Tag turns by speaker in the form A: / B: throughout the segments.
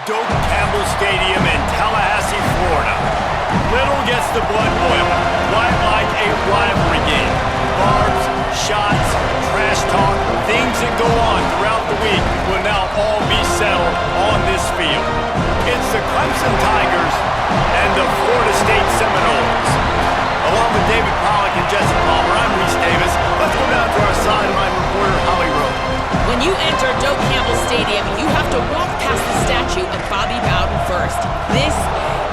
A: Doak Campbell Stadium in Tallahassee, Florida. Little gets the blood boiling, right like a rivalry game. Barbs, shots, trash talk, things that go on throughout the week will now all be settled on this field. It's the Clemson Tigers and the Florida State Seminoles. Along with David Pollack and Jesse Palmer, I'm Reese Davis. Let's go down to our sideline reporter, Holly Rowe.
B: When you enter Doak Campbell Stadium, you have to walk past the statue of Bobby Bowden first. This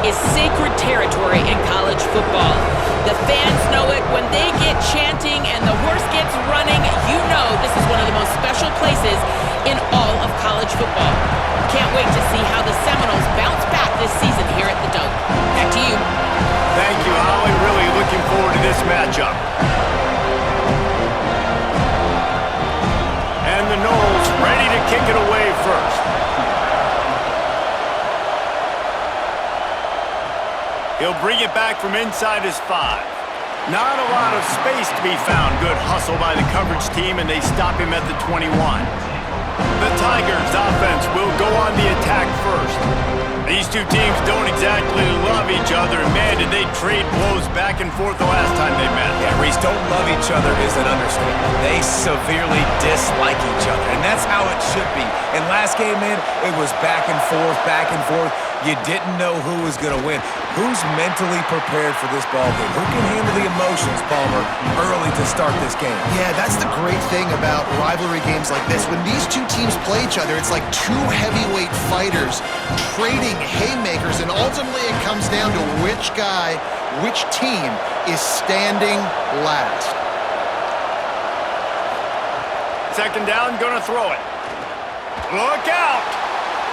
B: is sacred territory in college football. The fans know it. When they get chanting and the horse gets running, you know this is one of the most special places in all of college football. Can't wait to see how the Seminoles bounce back this season here at the Doak. Back to you.
A: Thank you, Holly. Really looking forward to this matchup. And the Noles ready to kick it away first. He'll bring it back from inside his 5. Not a lot of space to be found. Good hustle by the coverage team, and they stop him at the 21. The Tigers' offense will go on the attack first. These two teams don't exactly love each other, and man, did they trade blows back and forth the last time they met.
C: Yeah, Reese, don't love each other is an understatement. They severely dislike each other, and that's how it should be. And last game, man, it was back and forth, back and forth. You didn't know who was going to win. Who's mentally prepared for this ball game? Who can handle the emotions, Palmer, early to start this game?
D: Yeah, that's the great thing about rivalry games like this. When these two teams play each other, it's like two heavyweight fighters trading haymakers, and ultimately it comes down to which guy, which team is standing last.
A: Second down, gonna throw it. Look out!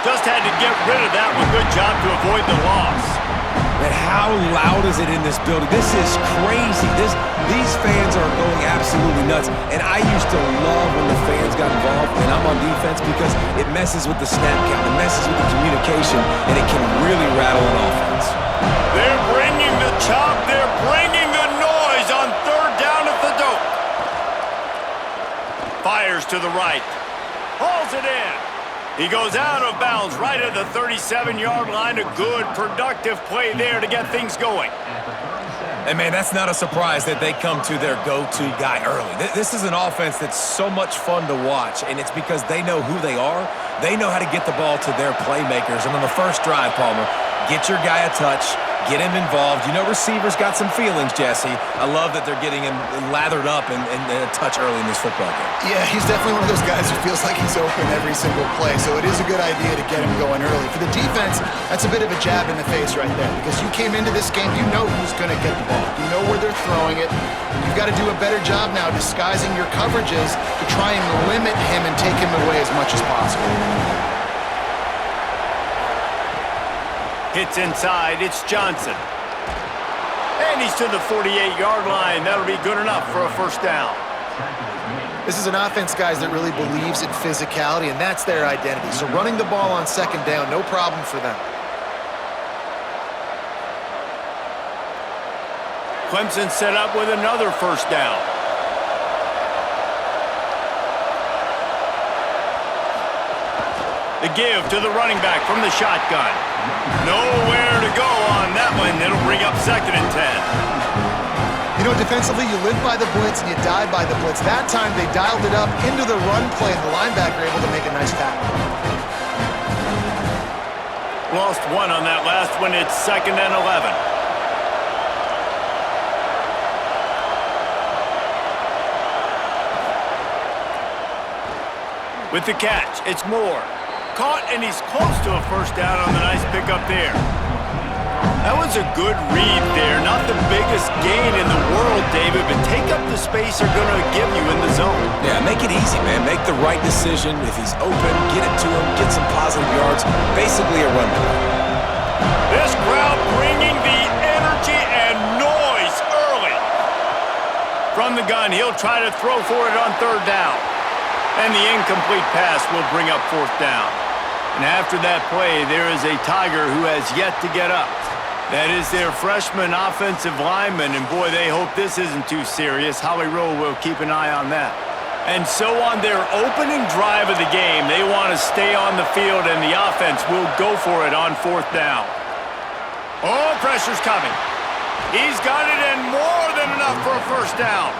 A: Just had to get rid of that one. Good job to avoid the loss.
C: Man, how loud is it in this building? This is crazy. These fans are going absolutely nuts. And I used to love when the fans got involved, and I'm on defense, because it messes with the snap count, it messes with the communication, and it can really rattle an offense.
A: They're bringing the chop. They're bringing the noise on third down at the Doak. Fires to the right. Hauls it in. He goes out of bounds right at the 37-yard line. A good, productive play there to get things going.
C: And, man, that's not a surprise that they come to their go-to guy early. This is an offense that's so much fun to watch, and it's because they know who they are. They know how to get the ball to their playmakers. And on the first drive, Palmer, get your guy a touch, get him involved. You know receivers got some feelings, Jesse. I love that they're getting him lathered up and a touch early in this football game.
D: Yeah, he's definitely one of those guys who feels like he's open every single play, so it is a good idea to get him going early. For the defense, that's a bit of a jab in the face right there, because you came into this game, you know who's going to get the ball. You know where they're throwing it. You've got to do a better job now disguising your coverages to try and limit him and take him away as much as possible.
A: Hits inside, it's Johnson. And he's to the 48-yard line. That'll be good enough for a first down.
D: This is an offense, guys, that really believes in physicality, and that's their identity. So running the ball on second down, no problem for them.
A: Clemson set up with another first down. The give to the running back from the shotgun. Nowhere to go on that one. It'll bring up second and 10.
D: You know, defensively, you live by the blitz and you die by the blitz. That time, they dialed it up into the run play, and the linebacker able to make a nice tackle.
A: Lost one on that last one. It's second and 11. With the catch, it's Moore. Caught, and he's close to a first down on the nice pickup there. That was a good read there. Not the biggest gain in the world, David, but take up the space they're going to give you in the zone.
C: Yeah, make it easy, man. Make the right decision. If he's open, get it to him, get some positive yards. Basically a run play.
A: This crowd bringing the energy and noise early. From the gun, he'll try to throw for it on third down. And the incomplete pass will bring up fourth down. And after that play, there is a Tiger who has yet to get up. That is their freshman offensive lineman, and boy, they hope this isn't too serious. Holly Rowe will keep an eye on that. And so on their opening drive of the game, they want to stay on the field, and the offense will go for it on 4th down. Oh, pressure's coming. He's got it, and more than enough for a 1st down.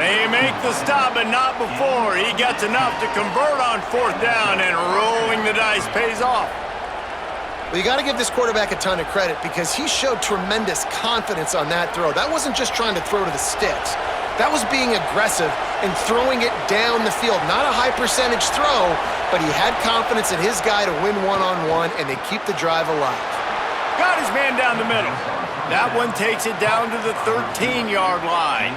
A: They make the stop, but not before he gets enough to convert on 4th down, and rolling the dice pays off.
D: Well, you got to give this quarterback a ton of credit because he showed tremendous confidence on that throw. That wasn't just trying to throw to the sticks. That was being aggressive and throwing it down the field. Not a high percentage throw, but he had confidence in his guy to win one-on-one, and they keep the drive alive.
A: Got his man down the middle. That one takes it down to the 13-yard line.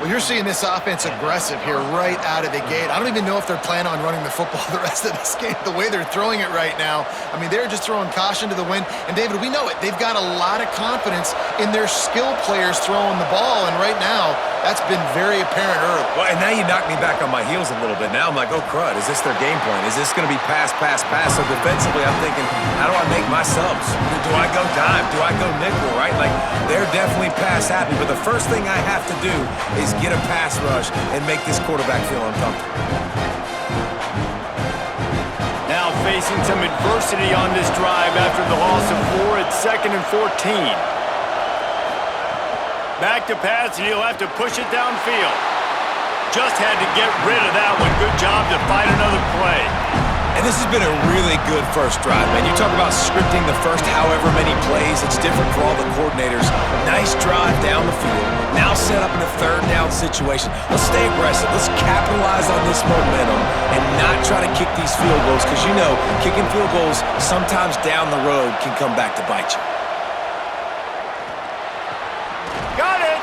D: Well, you're seeing this offense aggressive here right out of the gate. I don't even know if they're planning on running the football the rest of this game, the way they're throwing it right now. I mean, they're just throwing caution to the wind. And, David, we know it. They've got a lot of confidence in their skill players throwing the ball, and right now that's been very apparent early.
C: Well, and now you knock me back on my heels a little bit. Now I'm like, oh, crud, is this their game plan? Is this going to be pass, pass, pass? So defensively, I'm thinking, how do I make my subs? Do I go dime? Do I go nickel, right? Like, they're definitely pass happy, but the first thing I have to do is get a pass rush and make this quarterback feel uncomfortable.
A: Now facing some adversity on this drive after the loss of 4 at 2nd and 14. Back to pass, and he'll have to push it downfield. Just had to get rid of that one. Good job to find another play.
C: And this has been a really good first drive, man. You talk about scripting the first however many plays. It's different for all the coordinators. Nice drive down the field. Now set up in a 3rd down situation. Let's stay aggressive. Let's capitalize on this momentum and not try to kick these field goals because, you know, kicking field goals sometimes down the road can come back to bite you.
A: Got it!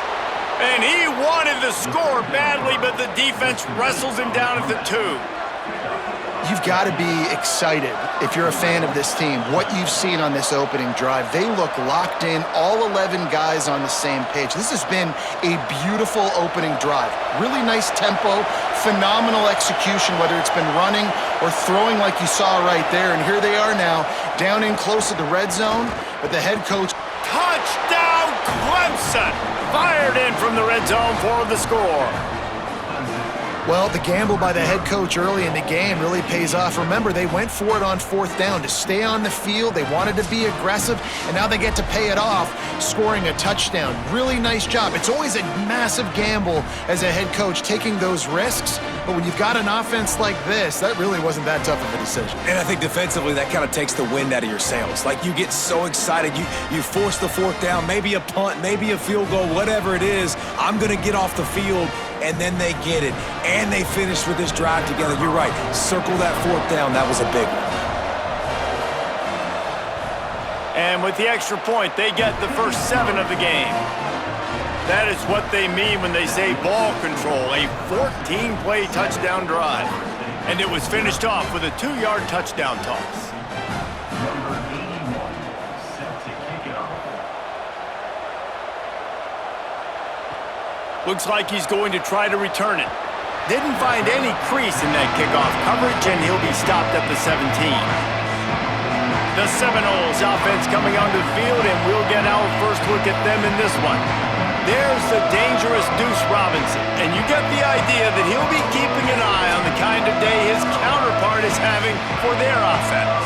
A: And he wanted the score badly, but the defense wrestles him down at the 2.
D: You've got to be excited if you're a fan of this team. What you've seen on this opening drive, they look locked in, all 11 guys on the same page. This has been a beautiful opening drive. Really nice tempo, phenomenal execution, whether it's been running or throwing like you saw right there. And here they are now, down in close to the red zone, but the head coach...
A: Touchdown, Clemson! Fired in from the red zone for the score.
D: Well, the gamble by the head coach early in the game really pays off. Remember, they went for it on 4th down to stay on the field. They wanted to be aggressive, and now they get to pay it off, scoring a touchdown. Really nice job. It's always a massive gamble as a head coach taking those risks, but when you've got an offense like this, that really wasn't that tough of a decision.
C: And I think defensively, that kind of takes the wind out of your sails. Like, you get so excited. You force the 4th down, maybe a punt, maybe a field goal, whatever it is. I'm going to get off the field. And then they get it, and they finish with this drive together. You're right. Circle that 4th down. That was a big one.
A: And with the extra point, they get the first 7 of the game. That is what they mean when they say ball control, a 14-play touchdown drive. And it was finished off with a 2-yard touchdown toss. Looks like he's going to try to return it. Didn't find any crease in that kickoff coverage, and he'll be stopped at the 17. The Seminoles offense coming onto the field, and we'll get our first look at them in this one. There's the dangerous Deuce Robinson, and you get the idea that he'll be keeping an eye on the kind of day his counterpart is having for their offense.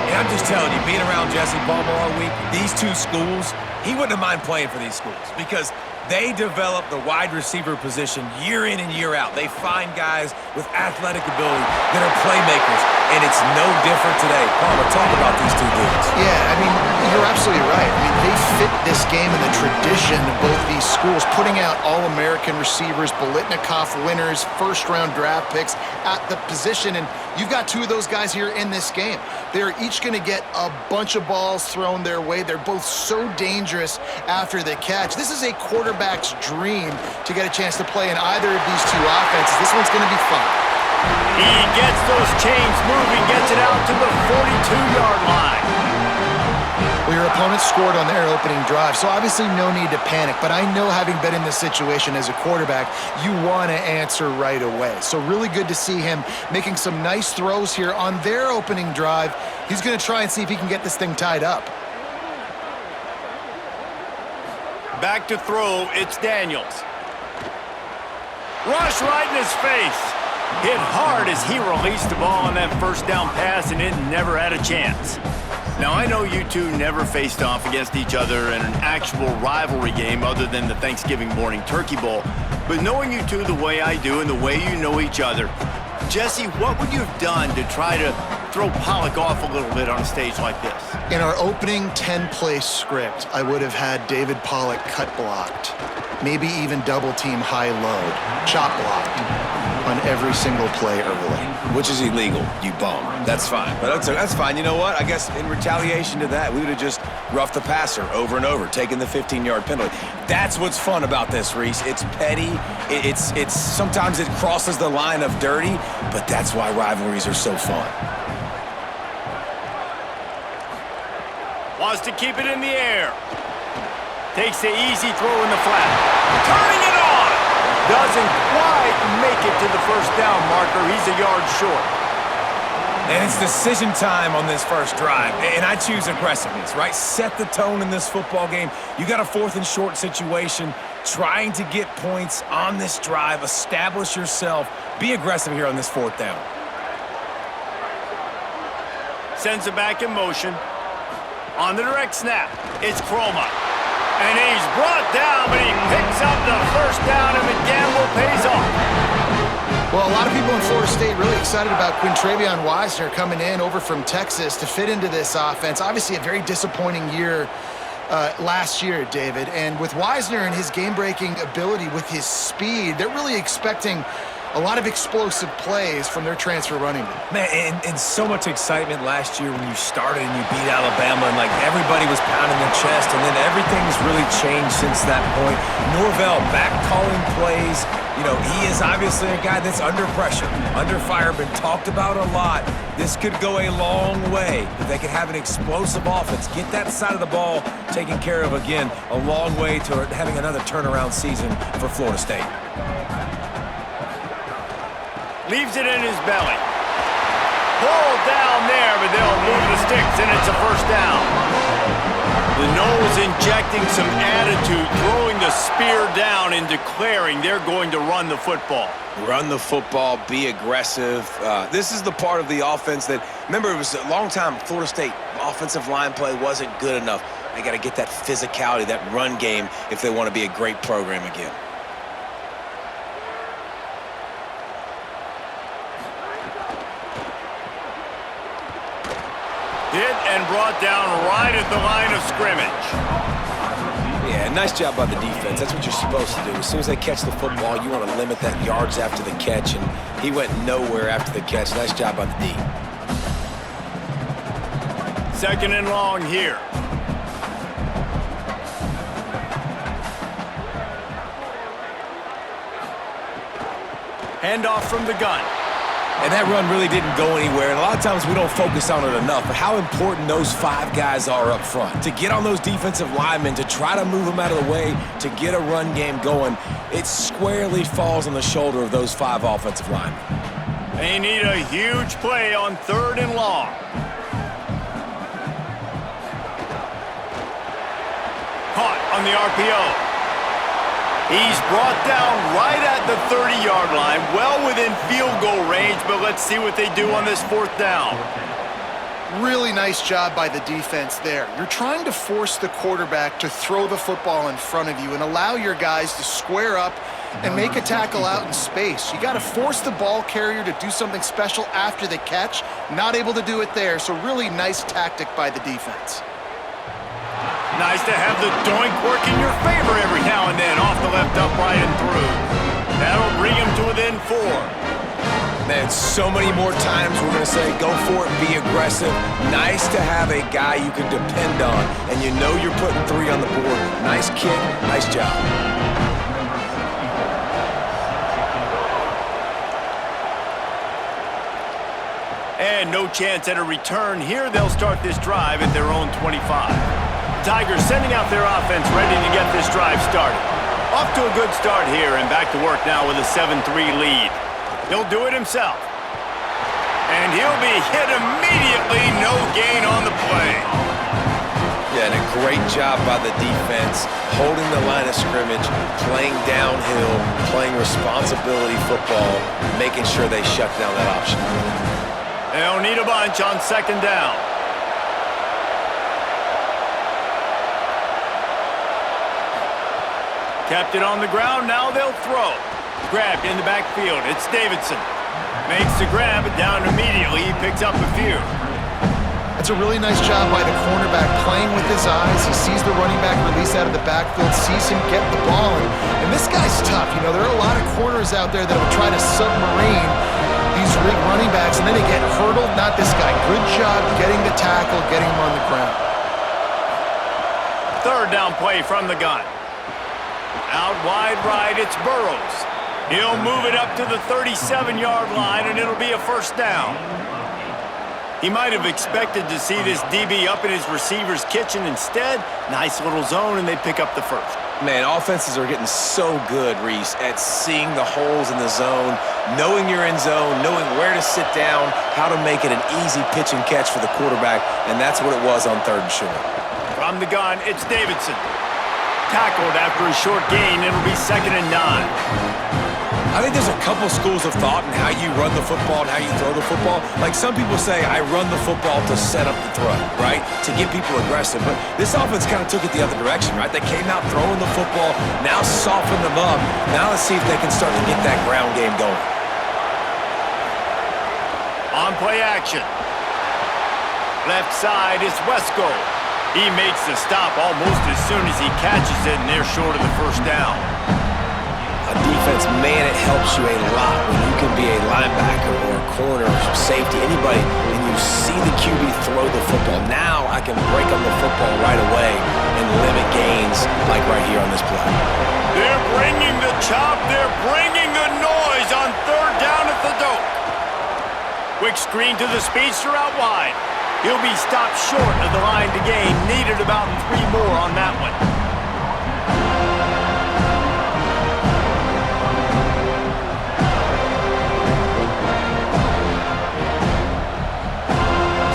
C: And I'm just telling you, being around Jesse Ballmer all week, these two schools, he wouldn't have mind playing for these schools because they develop the wide receiver position year in and year out. They find guys with athletic ability that are playmakers, and it's no different today. Palmer, talk about these two dudes.
D: Yeah, I mean, you're absolutely right. I mean, they fit this game in the tradition of both these schools, putting out All-American receivers, Biletnikoff winners, first-round draft picks at the position, and you've got 2 of those guys here in this game. They're each going to get a bunch of balls thrown their way. They're both so dangerous after the catch. This is a quarterback's dream to get a chance to play in either of these 2 offenses. This one's going to be fun.
A: He gets those chains moving, gets it out to the 42-yard line.
D: Well, your opponent scored on their opening drive, so obviously no need to panic. But I know, having been in this situation as a quarterback, you want to answer right away. So really good to see him making some nice throws here on their opening drive. He's going to try and see if he can get this thing tied up.
A: Back to throw, it's Daniels. Rush right in his face. Hit hard as he released the ball on that first down pass, and it never had a chance. Now, I know you two never faced off against each other in an actual rivalry game other than the Thanksgiving morning Turkey Bowl, but knowing you two the way I do and the way you know each other, Jesse, what would you have done to try to throw Pollock off a little bit on a stage like this?
D: In our opening 10-play script, I would have had David Pollock cut blocked, maybe even double-team high-load, chop blocked on every single play early.
C: Which is illegal, you bum. That's fine. But that's fine. You know what? I guess in retaliation to that, we would have just roughed the passer over and over, taking the 15-yard penalty. That's what's fun about this, Reese. It's petty. It's sometimes it crosses the line of dirty, but that's why rivalries are so fun.
A: Wants to keep it in the air. Takes the easy throw in the flat. Turning it on! Doesn't quite make it to the first down marker. He's a yard short.
C: And it's decision time on this first drive. And I choose aggressiveness, right? Set the tone in this football game. You got a 4th and short situation. Trying to get points on this drive. Establish yourself. Be aggressive here on this 4th down.
A: Sends it back in motion. On the direct snap, it's Croma. And he's brought down, but he picks up the first down, and the gamble pays off.
D: Well, a lot of people in Florida State really excited about Quintravion Wisner coming in over from Texas to fit into this offense. Obviously, a very disappointing year last year, David. And with Wisner and his game-breaking ability with his speed, they're really expecting a lot of explosive plays from their transfer running back.
C: Man, and so much excitement last year when you started and you beat Alabama, and like everybody was pounding their chest, and then everything's really changed since that point. Norvell back calling plays. You know, he is obviously a guy that's under pressure, under fire, been talked about a lot. This could go a long way if they could have an explosive offense. Get that side of the ball taken care of again, a long way to having another turnaround season for Florida State.
A: Leaves it in his belly. Pulled down there, but they'll move the sticks, and it's a first down. The Noles injecting some attitude, throwing the spear down and declaring they're going to run the football.
C: Run the football, be aggressive. This is the part of the offense that, remember, it was a long time Florida State offensive line play wasn't good enough. They got to get that physicality, that run game, if they want to be a great program again.
A: Hit and brought down right at the line of scrimmage.
C: Yeah, nice job by the defense. That's what you're supposed to do. As soon as they catch the football, you want to limit that yards after the catch, and he went nowhere after the catch. Nice job by the D.
A: 2nd and long here. Handoff from the gun.
C: And that run really didn't go anywhere, and a lot of times we don't focus on it enough, but how important those 5 guys are up front. To get on those defensive linemen, to try to move them out of the way, to get a run game going, it squarely falls on the shoulder of those 5 offensive linemen.
A: They need a huge play on 3rd and long. Caught on the RPO. He's brought down right at the 30-yard line, well within field goal range, but let's see what they do on this 4th down.
D: Really nice job by the defense there. You're trying to force the quarterback to throw the football in front of you and allow your guys to square up and make a tackle out in space. You got to force the ball carrier to do something special after the catch. Not able to do it there, so really nice tactic by the defense.
A: Nice to have the doink work in your favor every now and then, off the left upright and through. That'll bring him to within 4.
C: Man, so many more times we're going to say, go for it, be aggressive. Nice to have a guy you can depend on, and you know you're putting 3 on the board. Nice kick, nice job.
A: And no chance at a return here. They'll start this drive at their own 25. Tigers sending out their offense, ready to get this drive started. Off to a good start here, and back to work now with a 7-3 lead. He'll do it himself. And he'll be hit immediately, no gain on the play.
C: Yeah, and a Great job by the defense, holding the line of scrimmage, playing downhill, playing responsibility football, making sure they shut down that option.
A: They'll need a bunch on second down. Kept it on the ground, now they'll throw. Grabbed in the backfield, it's Davidson. Makes the grab, but down immediately, he picks up a few.
D: That's a really nice job by the cornerback playing with his eyes. He sees the running back release out of the backfield, sees him get the ball. And this guy's tough. You know, there are a lot of corners out there that will try to submarine these big running backs, and then they get hurdled. Not this guy. Good job getting the tackle, getting him on the ground.
A: Third down play from the gun. Out wide right, it's Burrows. He'll move it up to the 37-yard line, and it'll be a first down. He might have expected to see this DB up in his receiver's kitchen. Instead, nice little zone, and they pick up the first.
C: Man, offenses are getting so good, Reese, at seeing the holes in the zone, knowing you're in zone, knowing where to sit down, how to make it an easy pitch and catch for the quarterback, and that's what it was on third and short.
A: From the gun, it's Davidson. Tackled after a short gain, it'll be 2nd and 9.
C: I think there's a couple schools of thought in how you run the football and how you throw the football. Like some people say, I run the football to set up the throw, right? To get people aggressive. But this offense kind of took it the other direction, right? They came out throwing the football, now soften them up. Now let's see if they can start to get that ground game going.
A: On play action. Left side is Wesco. He makes the stop almost as soon as he catches it, and they're short of the first down.
C: A defense, man, it helps you a lot when you can be a linebacker or a corner or safety, anybody, and you see the QB throw the football. Now I can break on the football right away and limit gains like right here on this play.
A: They're bringing the chop. They're bringing the noise on third down at the dope. Quick screen to the speedster out wide. He'll be stopped short of the line to gain. Needed about 3 more on that one.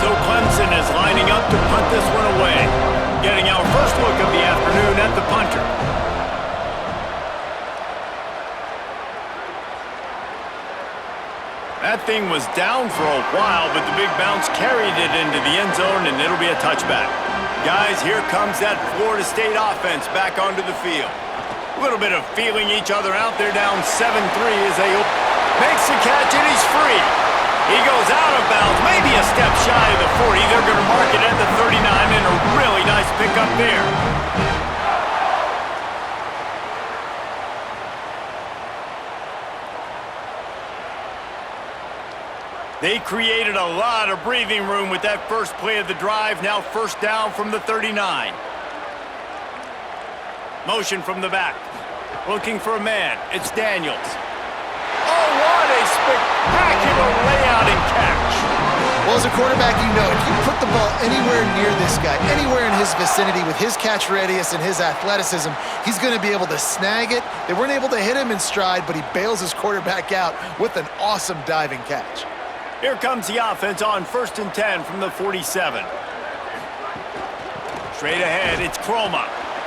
A: So Clemson is lining up to punt this one away. Getting our first look of the afternoon at the punter. That thing was down for a while, but the big bounce carried it into the end zone, and it'll be a touchback. Guys, here comes that Florida State offense back onto the field. A little bit of feeling each other out there, down 7-3 as they makes the catch, and he's free. He goes out of bounds, maybe a step shy of the 40. They're going to mark it at the 39, and a really nice pickup there. They created a lot of breathing room with that first play of the drive. Now first down from the 39. Motion from the back. Looking for a man. It's Daniels. Oh, what a spectacular layout and catch.
D: Well, as a quarterback, you know, if you put the ball anywhere near this guy, anywhere in his vicinity with his catch radius and his athleticism, he's going to be able to snag it. They weren't able to hit him in stride, but he bails his quarterback out with an awesome diving catch.
A: Here comes the offense on 1st and 10 from the 47. Straight ahead, it's Croma.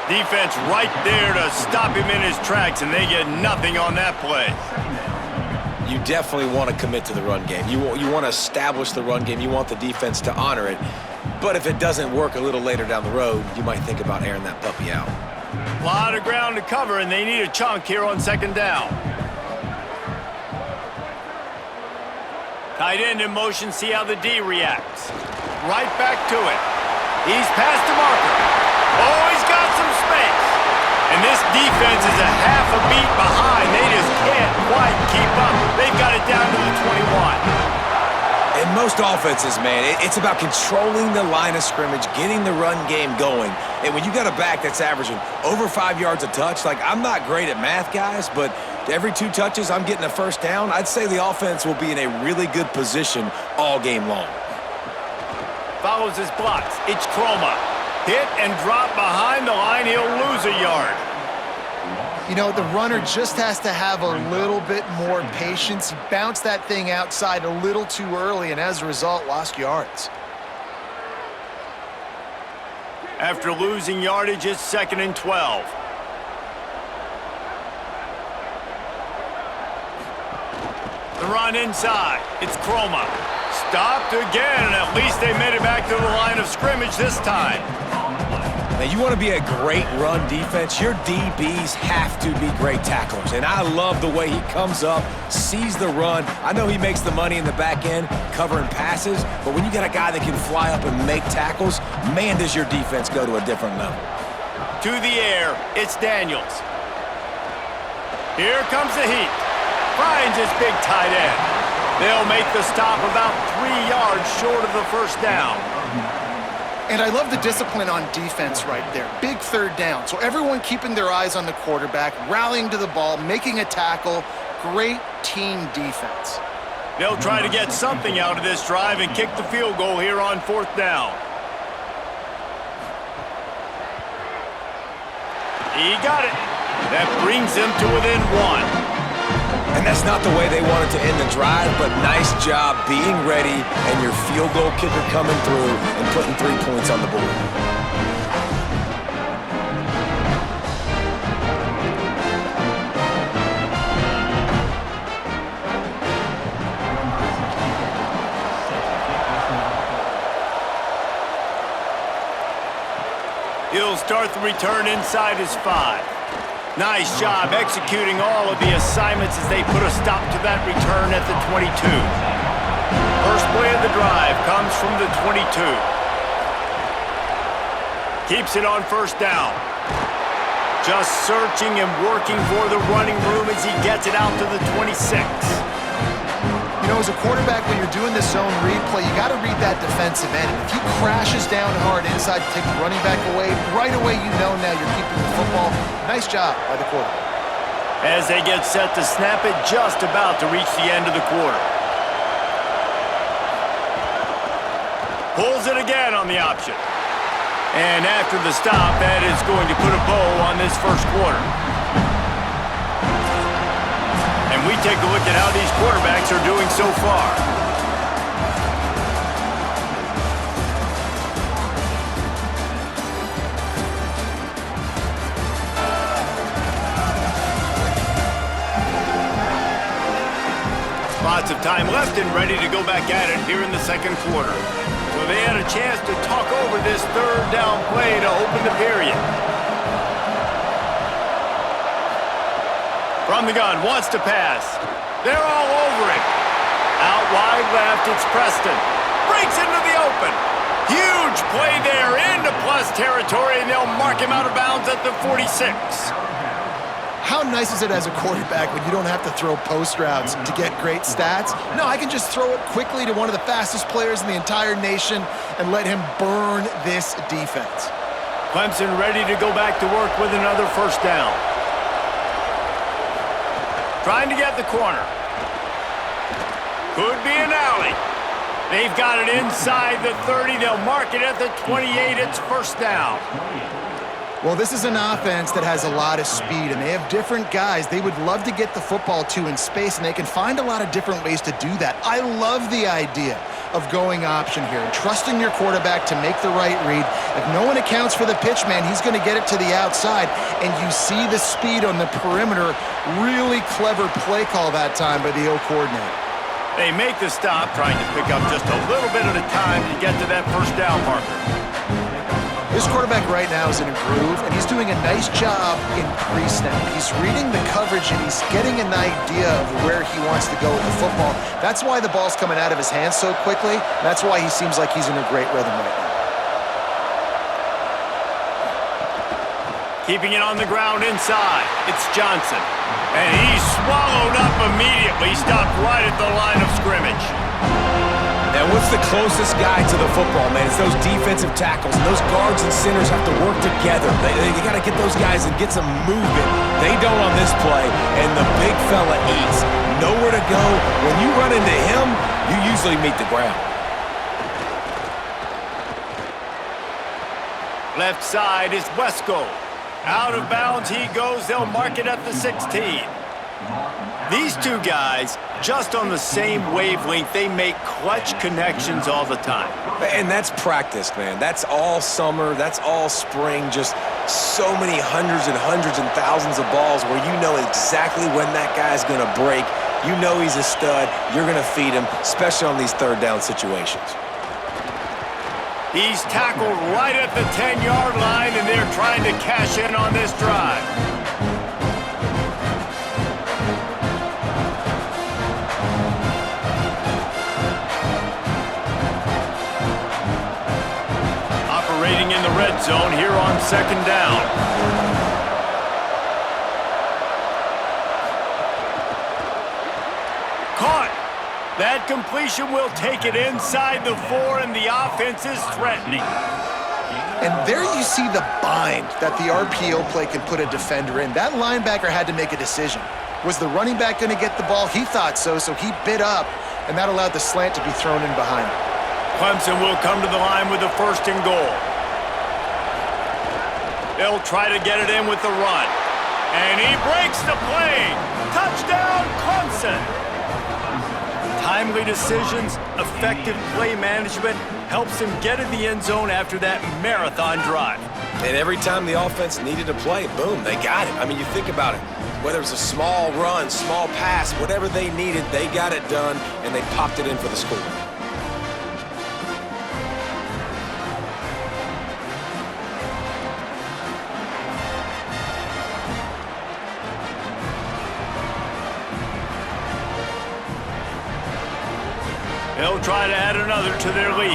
A: Defense right there to stop him in his tracks, and they get nothing on that play.
C: You definitely want to commit to the run game. You want to establish the run game. You want the defense to honor it. But if it doesn't work a little later down the road, you might think about airing that puppy out.
A: A lot of ground to cover, and they need a chunk here on 2nd down. Tight end in motion, see how the D reacts. Right back to it. He's past the marker. Oh, he's got some space. And this defense is a half a beat behind. They just can't quite keep up. They've got it down to the 21.
C: In most offenses, man, it's about controlling the line of scrimmage, getting the run game going. And when you got a back that's averaging over 5 yards a touch, like I'm not great at math, guys, but every 2 touches I'm getting a first down, I'd say the offense will be in a really good position all game long.
A: Follows his blocks. It's Croma. Hit and drop behind the line. He'll lose a yard.
D: You know, the runner just has to have a little bit more patience. He bounced that thing outside a little too early, and as a result, lost yards.
A: After losing yardage, it's 2nd and 12. The run inside. It's Chroma. Stopped again. At least they made it back to the line of scrimmage this time.
C: Now, you want to be a great run defense, your DBs have to be great tacklers. And I love the way he comes up, sees the run. I know he makes the money in the back end covering passes, but when you got a guy that can fly up and make tackles, man, does your defense go to a different level.
A: To the air, it's Daniels. Here comes the heat. Finds his big tight end. They'll make the stop about 3 yards short of the first down.
D: And I love the discipline on defense right there. Big 3rd down. So everyone keeping their eyes on the quarterback, rallying to the ball, making a tackle. Great team defense.
A: They'll try to get something out of this drive and kick the field goal here on 4th down. He got it. That brings them to within 1.
C: And that's not the way they wanted to end the drive, but nice job being ready and your field goal kicker coming through and putting 3 points on the board.
A: He'll start the return inside his 5. Nice job executing all of the assignments as they put a stop to that return at the 22. First play of the drive comes from the 22. Keeps it on 1st down. Just searching and working for the running room as he gets it out to the 26.
D: You know, as a quarterback, when you're doing this zone read play, you got to read that defensive end. If he crashes down hard inside to take the running back away, right away you know now you're keeping the football. Nice job by the quarterback.
A: As they get set to snap it, just about to reach the end of the quarter. Pulls it again on the option. And after the stop, that is going to put a bow on this first quarter. And we take a look at how these quarterbacks are doing so far. Lots of time left and ready to go back at it here in the 2nd quarter. So they had a chance to talk over this 3rd down play to open the period. From the gun, wants to pass. They're all over it. Out wide left, it's Preston. Breaks into the open. Huge play there into plus territory, and they'll mark him out of bounds at the 46.
D: How nice is it as a quarterback when you don't have to throw post routes to get great stats? No, I can just throw it quickly to one of the fastest players in the entire nation and let him burn this defense.
A: Clemson ready to go back to work with another 1st down. Trying to get the corner. Could be an alley. They've got it inside the 30. They'll mark it at the 28. It's 1st down.
D: Well, this is an offense that has a lot of speed, and they have different guys they would love to get the football to in space, and they can find a lot of different ways to do that. I love the idea of going option here and trusting your quarterback to make the right read. If no one accounts for the pitch man, he's going to get it to the outside, and you see the speed on the perimeter. Really clever play call that time by the O coordinator.
A: They make the stop, trying to pick up just a little bit at a time to get to that 1st down marker.
D: This quarterback right now is in a groove, and he's doing a nice job in pre-snap. He's reading the coverage, and he's getting an idea of where he wants to go with the football. That's why the ball's coming out of his hands so quickly. That's why he seems like he's in a great rhythm right now.
A: Keeping it on the ground inside, it's Johnson. And he's swallowed up immediately, stopped right at the line of scrimmage.
C: Now, what's the closest guy to the football, man? It's those defensive tackles. And those guards and centers have to work together. They got to get those guys and get some movement. They don't on this play, and the big fella eats. Nowhere to go. When you run into him, you usually meet the ground.
A: Left side is Wesco. Out of bounds he goes. They'll mark it at the 16. These two guys just on the same wavelength. They make clutch connections all the time.
C: And that's practice, man. That's all summer. That's all spring. Just so many hundreds and thousands of balls where you know exactly when that guy's going to break. You know he's a stud. You're going to feed him, especially on these third down situations.
A: He's tackled right at the 10-yard line, and they're trying to cash in on this drive. Operating in the red zone here on second down. Caught. That completion will take it inside the 4, and the offense is threatening.
D: And there you see the bind that the RPO play can put a defender in. That linebacker had to make a decision. Was the running back going to get the ball? He thought so, so he bit up, and that allowed the slant to be thrown in behind him.
A: Clemson will come to the line with a 1st and goal. They'll try to get it in with the run. And he breaks the play. Touchdown, Clemson. Timely decisions, effective play management helps him get in the end zone after that marathon drive.
C: And every time the offense needed a play, boom, they got it. I mean, you think about it. Whether it's a small run, small pass, whatever they needed, they got it done, and they popped it in for the score.
A: They'll try to add another to their lead.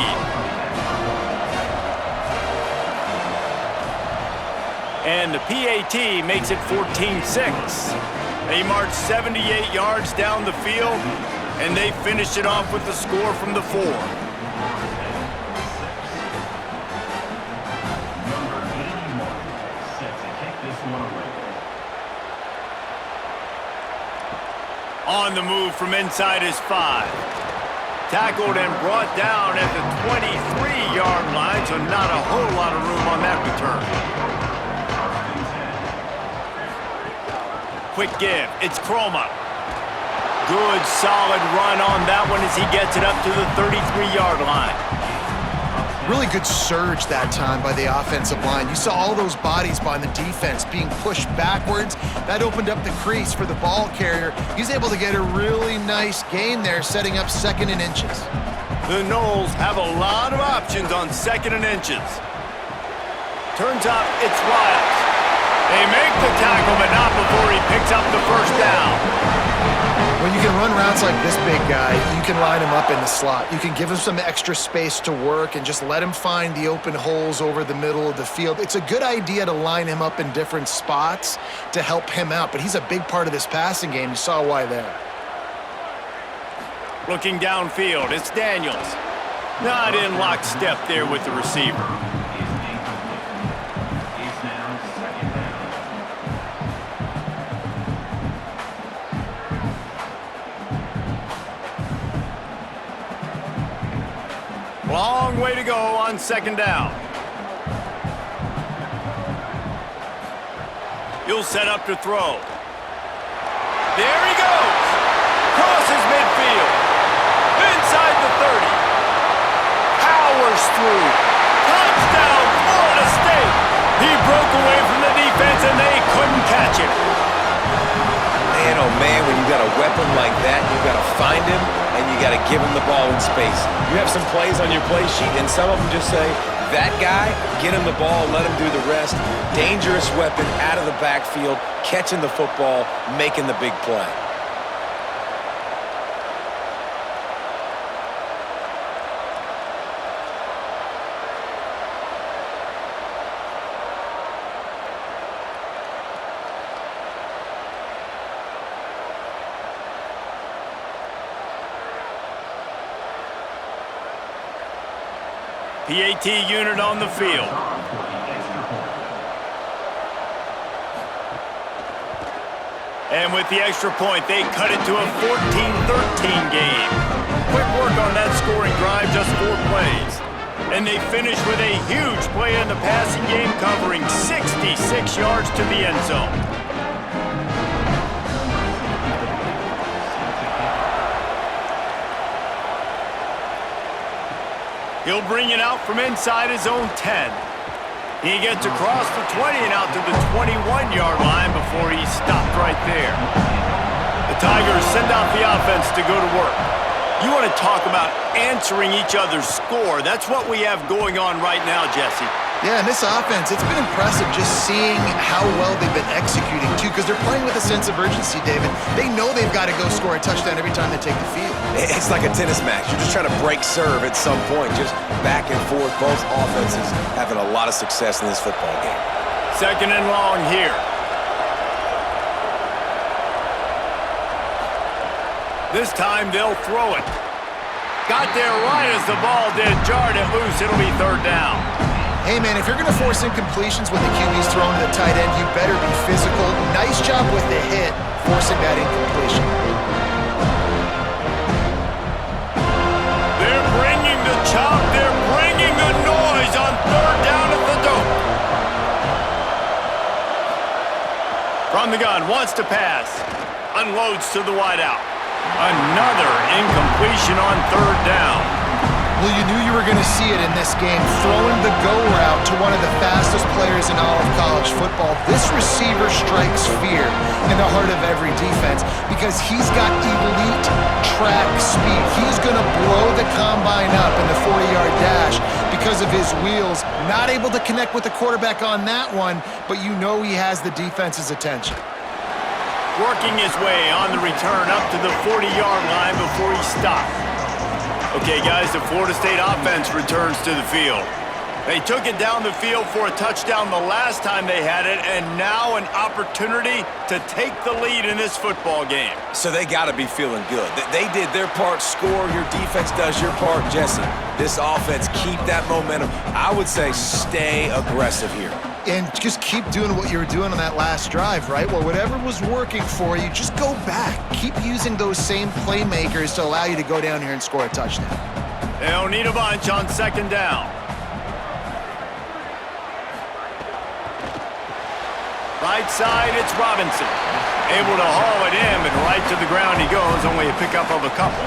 A: And the PAT makes it 14-6. They march 78 yards down the field, and they finish it off with the score from the 4. On the move from inside his 5. Tackled and brought down at the 23-yard line, so not a whole lot of room on that return. Quick give. It's Chroma. Good, solid run on that one as he gets it up to the 33-yard line.
D: Really good surge that time by the offensive line. You saw all those bodies by the defense being pushed backwards. That opened up the crease for the ball carrier. He's able to get a really nice gain there, setting up 2nd and inches.
A: The Noles have a lot of options on 2nd and inches. Turns out it's Wiles. They make the tackle, but not before he picks up the 1st down.
D: When you can run routes like this big guy, you can line him up in the slot. You can give him some extra space to work and just let him find the open holes over the middle of the field. It's a good idea to line him up in different spots to help him out, but he's a big part of this passing game. You saw why there.
A: Looking downfield, it's Daniels. Not in lockstep there with the receiver. Long way to go on 2nd down. He'll set up to throw. There he goes. Crosses midfield. Inside the 30. Powers through. Touchdown, Florida State. He broke away from the defense and they couldn't catch him.
C: Man, oh man, when you got a weapon like that, you got to find him and you got to give him the ball in space. You have some plays on your play sheet, and some of them just say, that guy, get him the ball, let him do the rest. Dangerous weapon out of the backfield, catching the football, making the big play.
A: PAT unit on the field. And with the extra point, they cut it to a 14-13 game. Quick work on that scoring drive, just 4 plays. And they finish with a huge play in the passing game, covering 66 yards to the end zone. He'll bring it out from inside his own 10. He gets across the 20 and out to the 21-yard line before he's stopped right there. The Tigers send out the offense to go to work. You want to talk about answering each other's score. That's what we have going on right now, Jesse.
D: Yeah, and this offense, it's been impressive just seeing how well they've been executing, too, because they're playing with a sense of urgency, David. They know they've got to go score a touchdown every time they take the field.
C: It's like a tennis match. You're just trying to break serve at some point, just back and forth. Both offenses having a lot of success in this football game.
A: Second and long here. This time they'll throw it. Got there right as the ball did. Jarred it loose. It'll be third down.
D: Hey, man, if you're going to force incompletions when the QB's throwing to the tight end, you better be physical. Nice job with the hit, forcing that incompletion.
A: They're bringing the chop. They're bringing the noise on third down at the dope. From the gun, wants to pass. Unloads to the wideout. Another incompletion on third down.
D: Well, you knew you were going to see it in this game, throwing the go route to one of the fastest players in all of college football. This receiver strikes fear in the heart of every defense because he's got elite track speed. He's going to blow the combine up in the 40-yard dash because of his wheels. Not able to connect with the quarterback on that one, but you know he has the defense's attention.
A: Working his way on the return up to the 40-yard line before he stopped. Okay, guys, the Florida State offense returns to the field. They took it down the field for a touchdown the last time they had it, and now an opportunity to take the lead in this football game.
C: So they got to be feeling good. They did their part, score. Your defense does your part, Jesse. This offense, keep that momentum. I would say stay aggressive here.
D: And just keep doing what you were doing on that last drive, right? Well, whatever was working for you, just go back. Keep using those same playmakers to allow you to go down here and score a touchdown.
A: They'll need a bunch on second down. Right side, it's Robinson. Able to haul it in, and right to the ground he goes, only a pickup of a couple.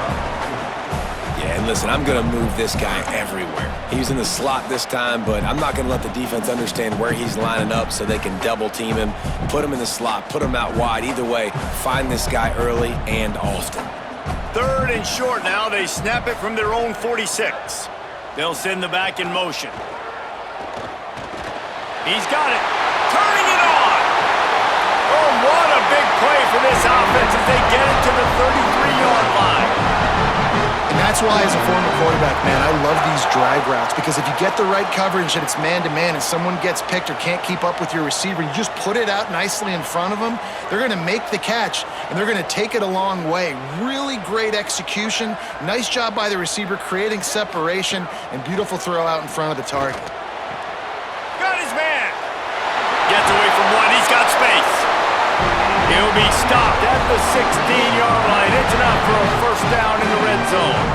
C: Yeah, and listen, I'm going to move this guy everywhere. He's in the slot this time, but I'm not going to let the defense understand where he's lining up so they can double team him, put him in the slot, put him out wide. Either way, find this guy early and often.
A: Third and short now. They snap it from their own 46. They'll send the back in motion. He's got it. Turning it on. Oh, what a big play for this offense as they get it to the 33-yard line.
D: And that's why, as a former quarterback, man, I love these drag routes because if you get the right coverage and it's man-to-man and someone gets picked or can't keep up with your receiver, you just put it out nicely in front of them, they're going to make the catch, and they're going to take it a long way. Really great execution. Nice job by the receiver creating separation and beautiful throw out in front of the target.
A: Got his man. Gets away from one. He's got space. He'll be stopped at the 16-yard line. It's enough for a first down in the red zone.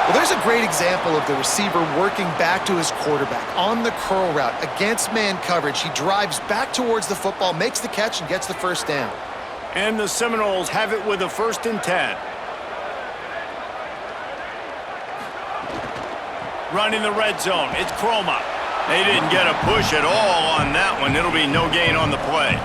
D: Well, there's a great example of the receiver working back to his quarterback on the curl route against man coverage. He drives back towards the football, makes the catch, and gets the first down.
A: And the Seminoles have it with a 1st and 10. Running the red zone. It's Chroma. They didn't get a push at all on that one. It'll be no gain on the play.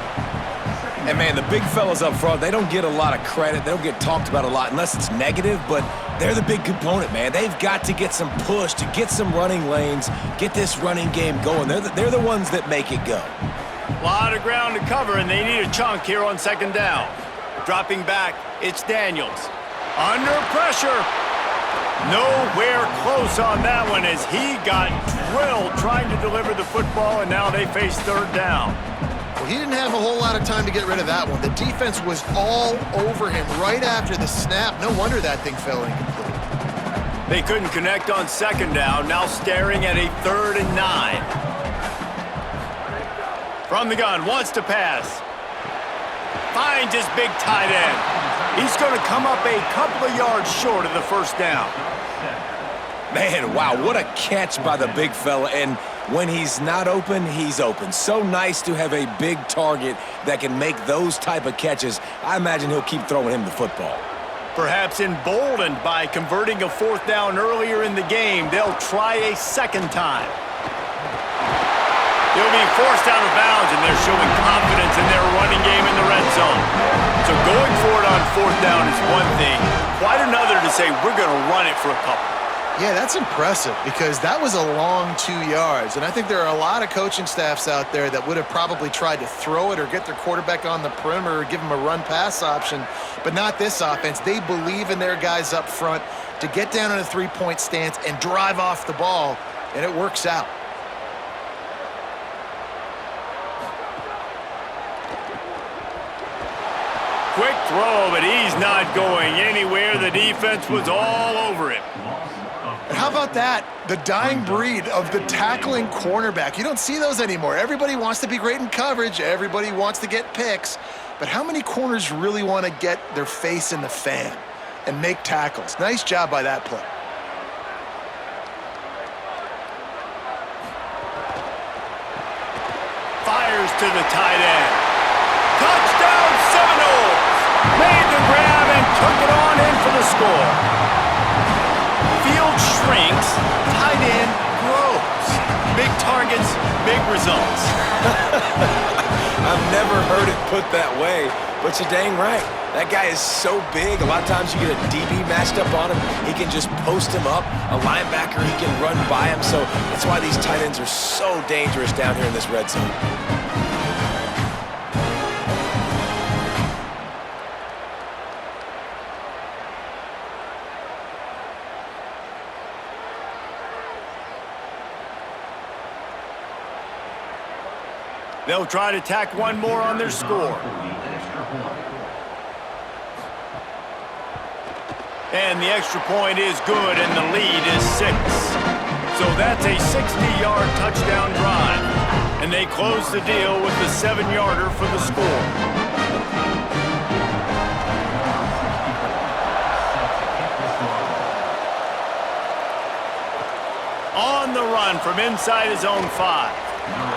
C: And, man, the big fellas up front, they don't get a lot of credit. They don't get talked about a lot unless it's negative, but they're the big component, man. They've got to get some push, to get some running lanes, get this running game going. They're the ones that make it go.
A: A lot of ground to cover, and they need a chunk here on second down. Dropping back, it's Daniels. Under pressure. Nowhere close on that one as he got drilled trying to deliver the football, and now they face third down.
D: Well, he didn't have a whole lot of time to get rid of that one. The defense was all over him right after the snap. No wonder that thing fell incomplete.
A: They couldn't connect on second down, now staring at a 3rd and 9. From the gun, wants to pass. Finds his big tight end. He's going to come up a couple of yards short of the first down.
C: Man, wow, what a catch by the big fella. And when he's not open, he's open. So nice to have a big target that can make those type of catches. I imagine he'll keep throwing him the football.
A: Perhaps emboldened by converting a fourth down earlier in the game, they'll try a second time. They'll be forced out of bounds, and they're showing confidence in their running game in the red zone. So going for it on fourth down is one thing, quite another to say we're going to run it for a couple.
D: Yeah, that's impressive because that was a long 2 yards. And I think there are a lot of coaching staffs out there that would have probably tried to throw it or get their quarterback on the perimeter or give him a run-pass option, but not this offense. They believe in their guys up front to get down in a three-point stance and drive off the ball, and it works out.
A: Quick throw, but he's not going anywhere. The defense was all over him.
D: And how about that? The dying breed of the tackling cornerback. You don't see those anymore. Everybody wants to be great in coverage. Everybody wants to get picks. But how many corners really want to get their face in the fan and make tackles? Nice job by that play.
A: Fires to the tight end. Touchdown Seminoles! Made the grab and took it on in for the score. Field shrinks, tight end grows. Big targets, big results.
C: I've never heard it put that way, but you're dang right. That guy is so big. A lot of times you get a DB matched up on him. He can just post him up. A linebacker, he can run by him. So that's why these tight ends are so dangerous down here in this red zone.
A: They'll try to tack one more on their score. And the extra point is good, and the lead is 6. So that's a 60-yard touchdown drive. And they close the deal with the 7-yarder for the score. On the run from inside his own 5.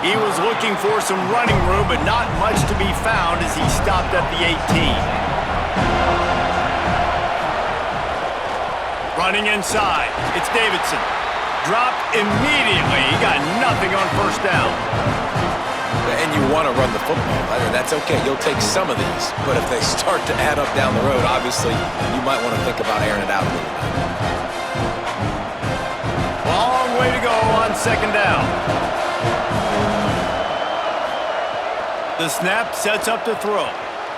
A: He was looking for some running room, but not much to be found as he stopped at the 18. Running inside, it's Davidson. Dropped immediately. He got nothing on first down.
C: And you want to run the football. I mean, that's okay. You'll take some of these. But if they start to add up down the road, obviously, you might want to think about airing it out a little bit.
A: Long way to go on second down. The snap sets up the throw.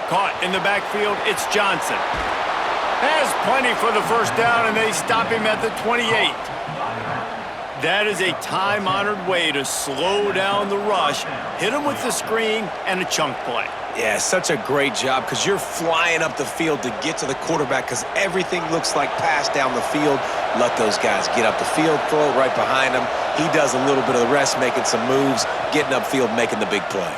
A: Caught in the backfield, it's Johnson. Has plenty for the first down, and they stop him at the 28. That is a time-honored way to slow down the rush, hit him with the screen, and a chunk play.
C: Yeah, such a great job because you're flying up the field to get to the quarterback because everything looks like pass down the field. Let those guys get up the field, throw it right behind him. He does a little bit of the rest, making some moves, getting upfield, making the big play.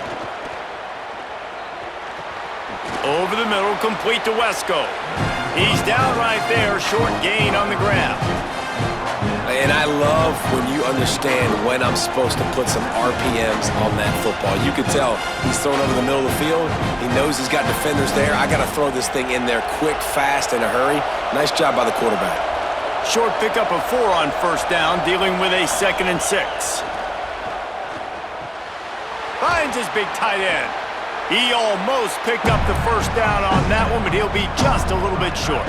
A: Over the middle, complete to Wesco. He's down right there, short gain on the grab.
C: And I love when you understand when I'm supposed to put some RPMs on that football. You can tell he's throwing over the middle of the field. He knows he's got defenders there. I got to throw this thing in there quick, fast, in a hurry. Nice job by the quarterback.
A: Short pickup of 4 on first down, dealing with a 2nd and 6. Finds his big tight end. He almost picked up the first down on that one, but he'll be just a little bit short.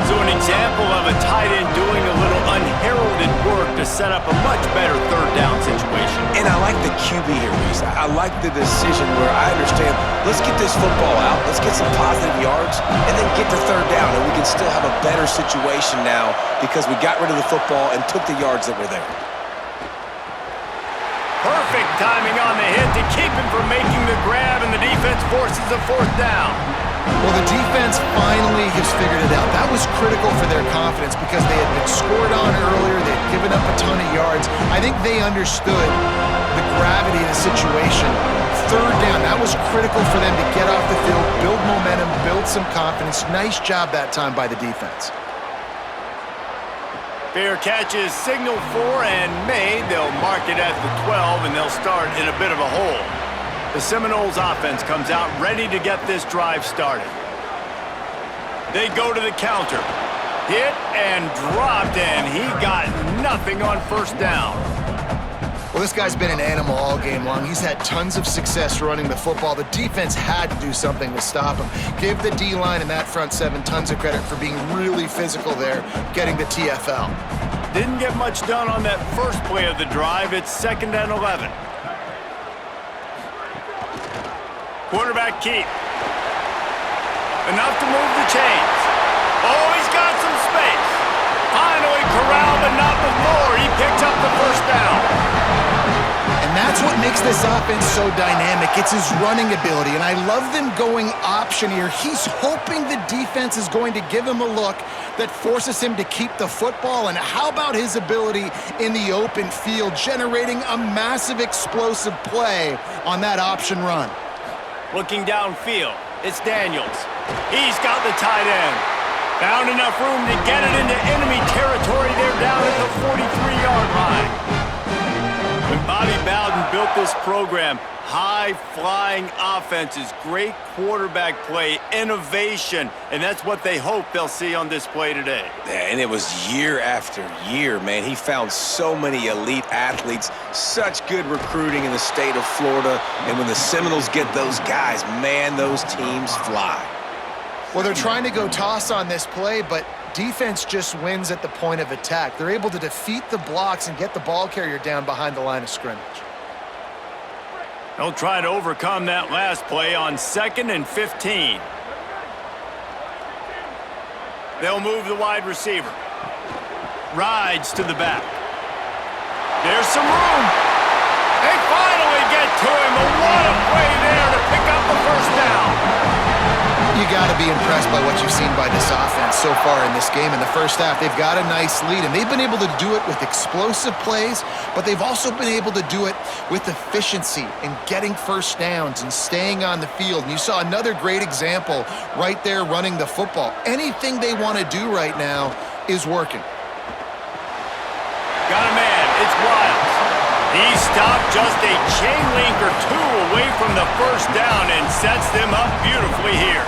A: So an example of a tight end doing a little unheralded work to set up a much better third down situation.
C: And I like the QB here, Reese. I like the decision where I understand, let's get this football out, let's get some positive yards, and then get to third down, and we can still have a better situation now because we got rid of the football and took the yards that were there.
A: Perfect timing on the hit to keep him from making the grab, and the defense forces a fourth down.
D: Well, the defense finally has figured it out. That was critical for their confidence because they had been scored on earlier. They had given up a ton of yards. I think they understood the gravity of the situation. Third down, that was critical for them to get off the field, build momentum, build some confidence. Nice job that time by the defense.
A: Fair catch is signaled for and made. They'll mark it at the 12, and they'll start in a bit of a hole. The Seminoles offense comes out ready to get this drive started. They go to the counter. Hit and dropped, and he got nothing on first down.
D: Well, this guy's been an animal all game long. He's had tons of success running the football. The defense had to do something to stop him. Give the D-line and that front seven tons of credit for being really physical there, getting the TFL.
A: Didn't get much done on that first play of the drive. It's 2nd and 11. Quarterback keep. Enough to move the chains. Oh, he's got some space. Finally corralled, but not before. He picks up the first down.
D: And that's what makes this offense so dynamic. It's his running ability, and I love them going option here. He's hoping the defense is going to give him a look that forces him to keep the football, and how about his ability in the open field, generating a massive explosive play on that option run.
A: Looking downfield, it's Daniels. He's got the tight end. Found enough room to get it into enemy territory. They're down at the 43-yard line. When Bobby Bowden built this program, high-flying offenses, great quarterback play, innovation, and that's what they hope they'll see on display today.
C: Yeah, and it was year after year, man. He found so many elite athletes, such good recruiting in the state of Florida, and when the Seminoles get those guys, man, those teams fly.
D: Well, they're trying to go toss on this play, but defense just wins at the point of attack. They're able to defeat the blocks and get the ball carrier down behind the line of scrimmage.
A: They'll try to overcome that last play on 2nd and 15. They'll move the wide receiver. Rides to the back. There's some room. They finally get to him. But what a play there to pick up the first down.
D: You got to be impressed by what you've seen by this offense so far in this game. In the first half, they've got a nice lead, and they've been able to do it with explosive plays, but they've also been able to do it with efficiency and getting first downs and staying on the field. And you saw another great example right there running the football. Anything they want to do right now is working.
A: Got a man. It's Wiles. He stopped just a chain link or two away from the first down and sets them up beautifully here.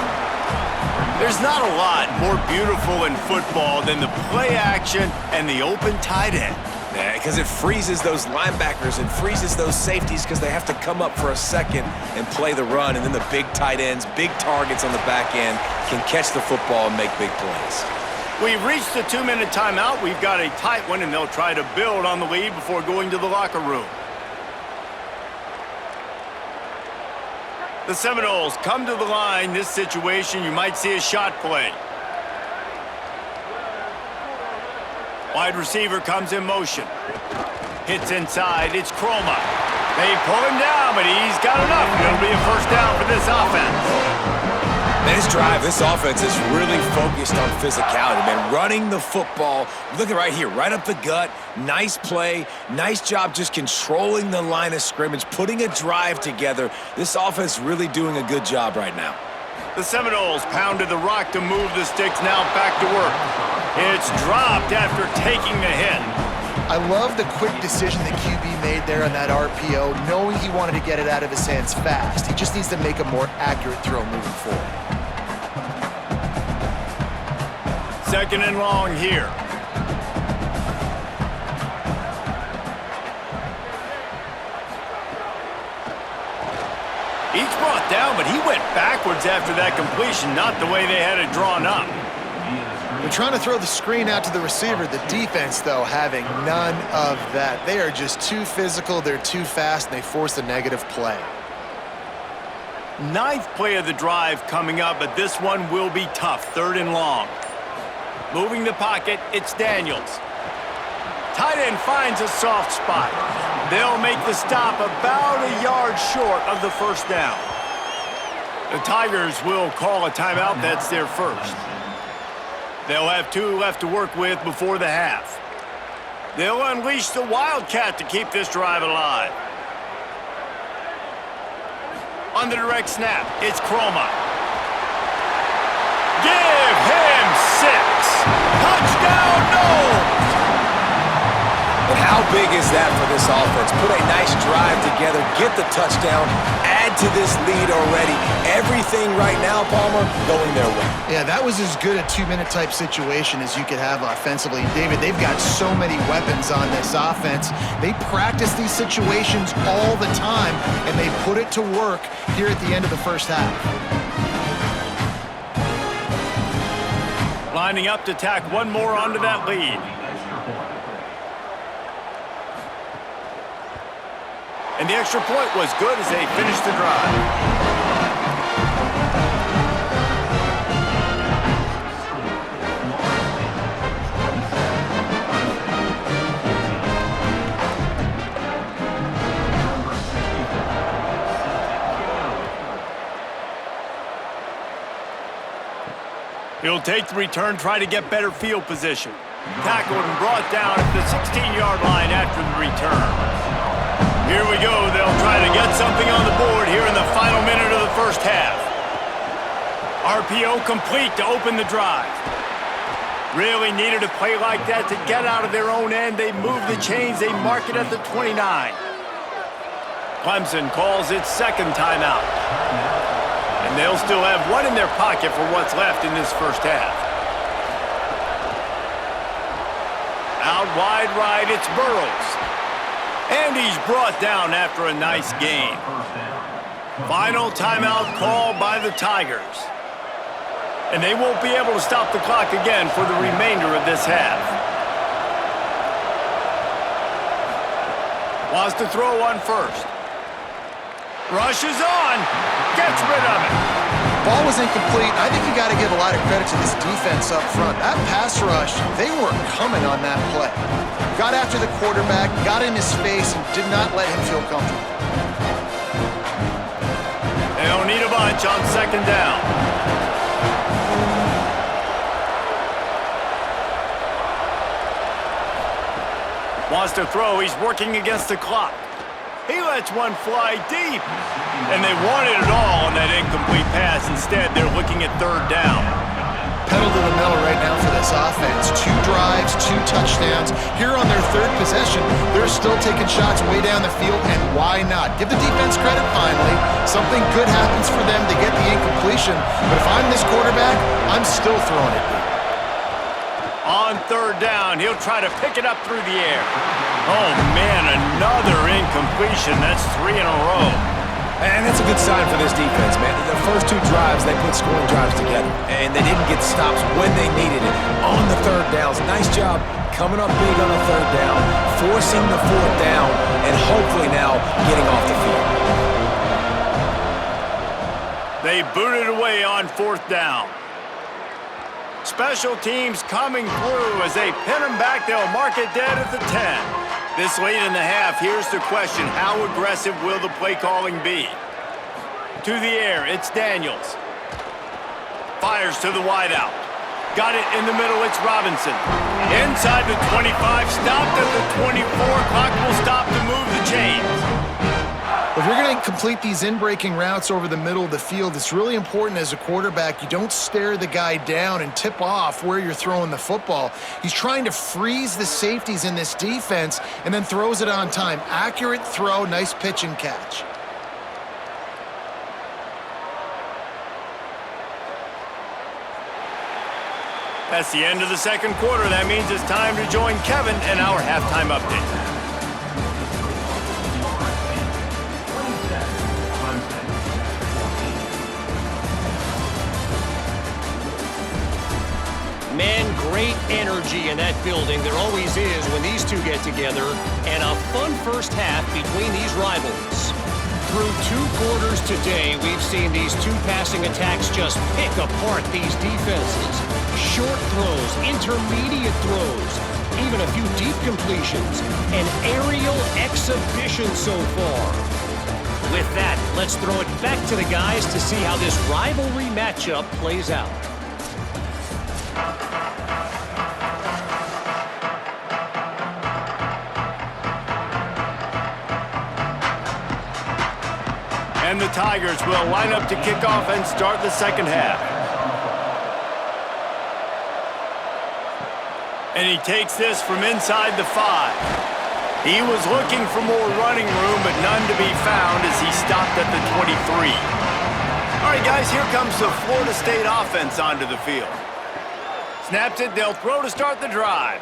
A: There's not a lot more beautiful in football than the play action and the open tight end.
C: Yeah, because it freezes those linebackers and freezes those safeties because they have to come up for a second and play the run, and then the big tight ends, big targets on the back end can catch the football and make big plays.
A: We've reached the 2-minute timeout. We've got a tight one, and they'll try to build on the lead before going to the locker room. The Seminoles come to the line. This situation, you might see a shot play. Wide receiver comes in motion. Hits inside. It's Croma. They pull him down, but he's got enough. It'll be a first down for this offense.
C: This drive, this offense is really focused on physicality, man. Running the football, look at right here, right up the gut. Nice play, nice job just controlling the line of scrimmage, putting a drive together. This offense really doing a good job right now.
A: The Seminoles pounded the rock to move the sticks, now back to work. It's dropped after taking the hit.
D: I love the quick decision that QB made there on that RPO, knowing he wanted to get it out of his hands fast. He just needs to make a more accurate throw moving forward.
A: 2nd and long here. Each brought down, but he went backwards after that completion, not the way they had it drawn up.
D: They're trying to throw the screen out to the receiver. The defense, though, having none of that. They are just too physical, they're too fast, and they force a negative play.
A: 9th play of the drive coming up, but this one will be tough. 3rd and long. Moving the pocket, it's Daniels. Tight end finds a soft spot. They'll make the stop about a yard short of the first down. The Tigers will call a timeout. That's their first. They'll have 2 left to work with before the half. They'll unleash the Wildcat to keep this drive alive. On the direct snap, it's Croma. Give him 6. Touchdown, Noles!
C: But how How big is that for this offense? Put a nice drive together, get the touchdown, add to this lead already. Everything right now, Palmer, going their way.
D: Yeah, that was as good a two-minute type situation as you could have offensively. David, they've got so many weapons on this offense. They practice these situations all the time, and they put it to work here at the end of the first half.
A: Lining up to tack one more onto that lead. And the extra point was good as they finished the drive. He'll take the return, try to get better field position. Tackled and brought down at the 16-yard line after the return. Here we go. They'll try to get something on the board here in the final minute of the first half. RPO complete to open the drive. Really needed a play like that to get out of their own end. They move the chains. They mark it at the 29. Clemson calls its second timeout. And they'll still have one in their pocket for what's left in this first half. Out wide right, it's Burrows. And he's brought down after a nice gain. Final timeout called by the Tigers. And they won't be able to stop the clock again for the remainder of this half. Wants to throw on first. Rushes on. Gets rid of it.
D: Ball was incomplete. I think you got to give a lot of credit to this defense up front. That pass rush, they were coming on that play. Got after the quarterback, got in his face, and did not let him feel comfortable.
A: They don't need a bunch on second down. Wants to throw. He's working against the clock. He lets one fly deep. And they wanted it all on that incomplete pass. Instead, they're looking at third down.
D: Pedal to the metal right now for this offense. 2 drives, 2 touchdowns. Here on their third possession, they're still taking shots way down the field, and why not? Give the defense credit finally. Something good happens for them to get the incompletion. But if I'm this quarterback, I'm still throwing it deep.
A: On third down, he'll try to pick it up through the air. Oh, man, another incompletion. That's 3 in a row.
C: And that's a good sign for this defense, man. The first 2 drives, they put scoring drives together. And they didn't get stops when they needed it. On the third downs, nice job coming up big on the third down, forcing the fourth down, and hopefully now getting off the field.
A: They booted away on fourth down. Special teams coming through as they pin them back. They'll mark it dead at the 10. This late in the half, here's the question. How aggressive will the play calling be? To the air, it's Daniels. Fires to the wideout. Got it in the middle, it's Robinson. Inside the 25, stopped at the 24. Clock will stop to move the chains.
D: If you're going to complete these in-breaking routes over the middle of the field, it's really important as a quarterback you don't stare the guy down and tip off where you're throwing the football. He's trying to freeze the safeties in this defense and then throws it on time. Accurate throw, nice pitch and catch.
A: That's the end of the second quarter. That means it's time to join Kevin in our halftime update.
E: Man, great energy in that building. There always is when these two get together. And a fun first half between these rivals. Through 2 quarters today, we've seen these 2 passing attacks just pick apart these defenses. Short throws, intermediate throws, even a few deep completions. An aerial exhibition so far. With that, let's throw it back to the guys to see how this rivalry matchup plays out.
A: And the Tigers will line up to kick off and start the second half. And he takes this from inside the 5. He was looking for more running room, but none to be found as he stopped at the 23. All right, guys, here comes the Florida State offense onto the field. Snaps it, they'll throw to start the drive.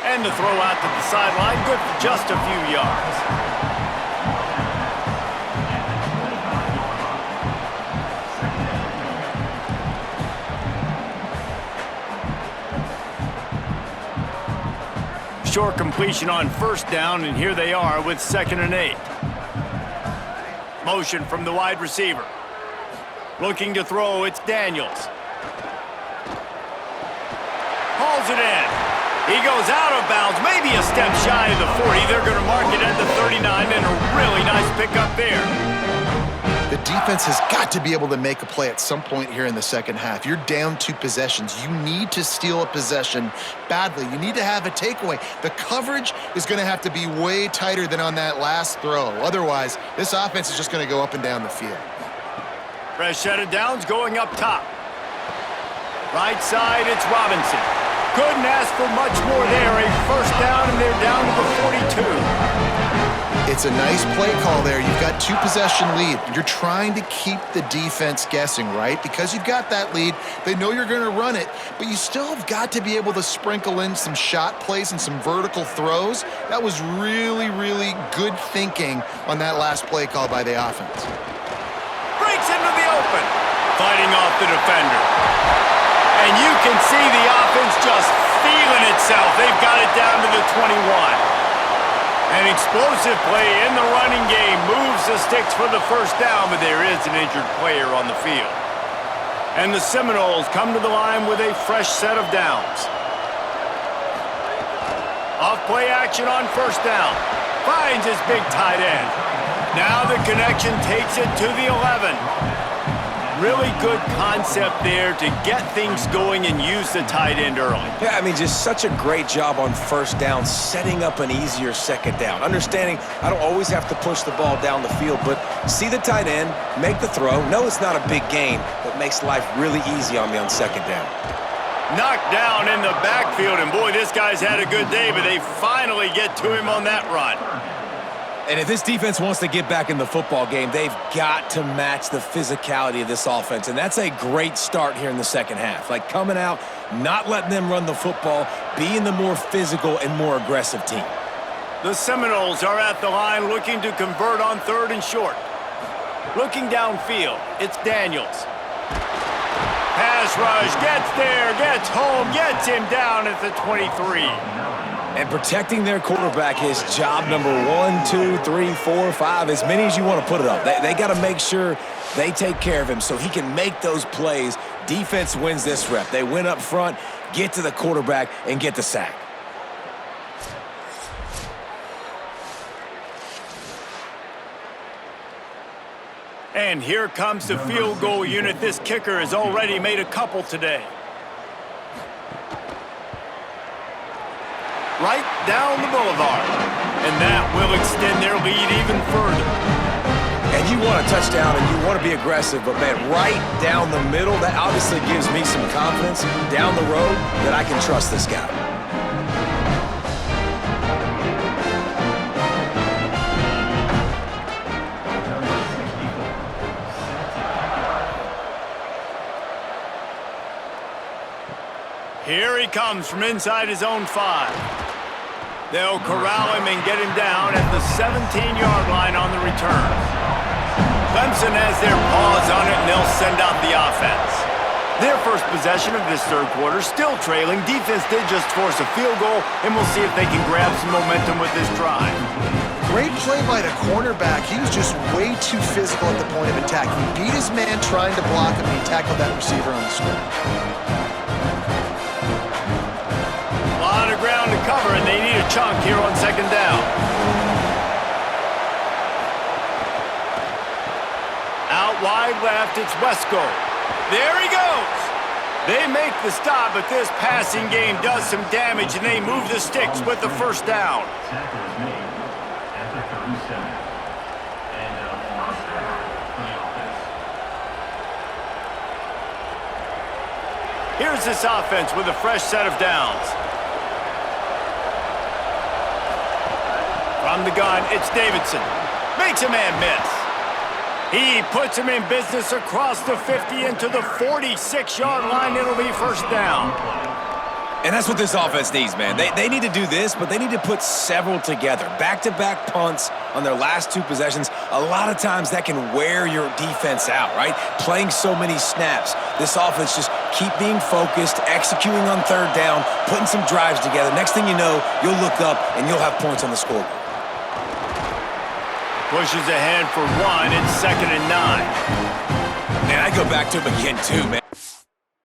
A: And the throw out to the sideline, good for just a few yards. Short completion on first down, and here they are with 2nd and 8. Motion from the wide receiver. Looking to throw, it's Daniels. Hauls it in. He goes out of bounds, maybe a step shy of the 40. They're going to mark it at the 39, and a really nice pickup there.
D: The defense has got to be able to make a play at some point here in the second half. You're down 2 possessions. You need to steal a possession badly. You need to have a takeaway. The coverage is going to have to be way tighter than on that last throw. Otherwise, this offense is just going to go up and down the field.
A: Fresh set of downs going up top. Right side, it's Robinson. Couldn't ask for much more there. A first down, and they're down to the 42.
D: It's a nice play call there. You've got 2 possession lead. You're trying to keep the defense guessing, right? Because you've got that lead, they know you're going to run it, but you still have got to be able to sprinkle in some shot plays and some vertical throws. That was really, really good thinking on that last play call by the offense.
A: Breaks into the open, fighting off the defender. And you can see the offense just feeling itself. They've got it down to the 21. An explosive play in the running game moves the sticks for the first down, but there is an injured player on the field. And the Seminoles come to the line with a fresh set of downs. Off play action on first down. Finds his big tight end. Now the connection takes it to the 11. Really good concept there to get things going and use the tight end early.
C: Yeah, I mean, just such a great job on first down, setting up an easier second down. Understanding I don't always have to push the ball down the field, but see the tight end, make the throw. No, it's not a big gain, but makes life really easy on me on second down.
A: Knocked down in the backfield, and boy, this guy's had a good day, but they finally get to him on that run.
C: And if this defense wants to get back in the football game, they've got to match the physicality of this offense. And that's a great start here in the second half. Like coming out, not letting them run the football, being the more physical and more aggressive team.
A: The Seminoles are at the line looking to convert on 3rd and short. Looking downfield, it's Daniels. Pass rush, gets there, gets home, gets him down at the 23.
C: And protecting their quarterback is job number 1, 2, 3, 4, 5, as many as you want to put it up. They got to make sure they take care of him so he can make those plays. Defense wins this rep. They win up front, get to the quarterback, and get the sack.
A: And here comes the field goal unit. This kicker has already made a couple today. Right down the boulevard. And that will extend their lead even further.
C: And you want a touchdown and you want to be aggressive, but man, right down the middle, that obviously gives me some confidence down the road that I can trust this guy.
A: Here he comes from inside his own 5. They'll corral him and get him down at the 17-yard line on the return. Clemson has their paws on it, and they'll send out the offense. Their first possession of this third quarter, still trailing. Defense did just force a field goal, and we'll see if they can grab some momentum with this drive.
D: Great play by the cornerback. He was just way too physical at the point of attack. He beat his man trying to block him, and he tackled that receiver on the screen.
A: Ground to cover, and they need a chunk here on second down. Out wide left, it's Wesco. There he goes. They make the stop, but this passing game does some damage, and they move the sticks with the first down. Here's this offense with a fresh set of downs. From the gun, it's Davidson. Makes a man miss. He puts him in business across the 50 into the 46-yard line. It'll be first down.
C: And that's what this offense needs, man. They need to do this, but they need to put several together. Back-to-back punts on their last two possessions. A lot of times that can wear your defense out, right? Playing so many snaps. This offense just keep being focused, executing on third down, putting some drives together. Next thing you know, you'll look up and you'll have points on the scoreboard.
A: Pushes ahead for 1 and 2nd and 9.
C: Man, I go back to him again, too, man.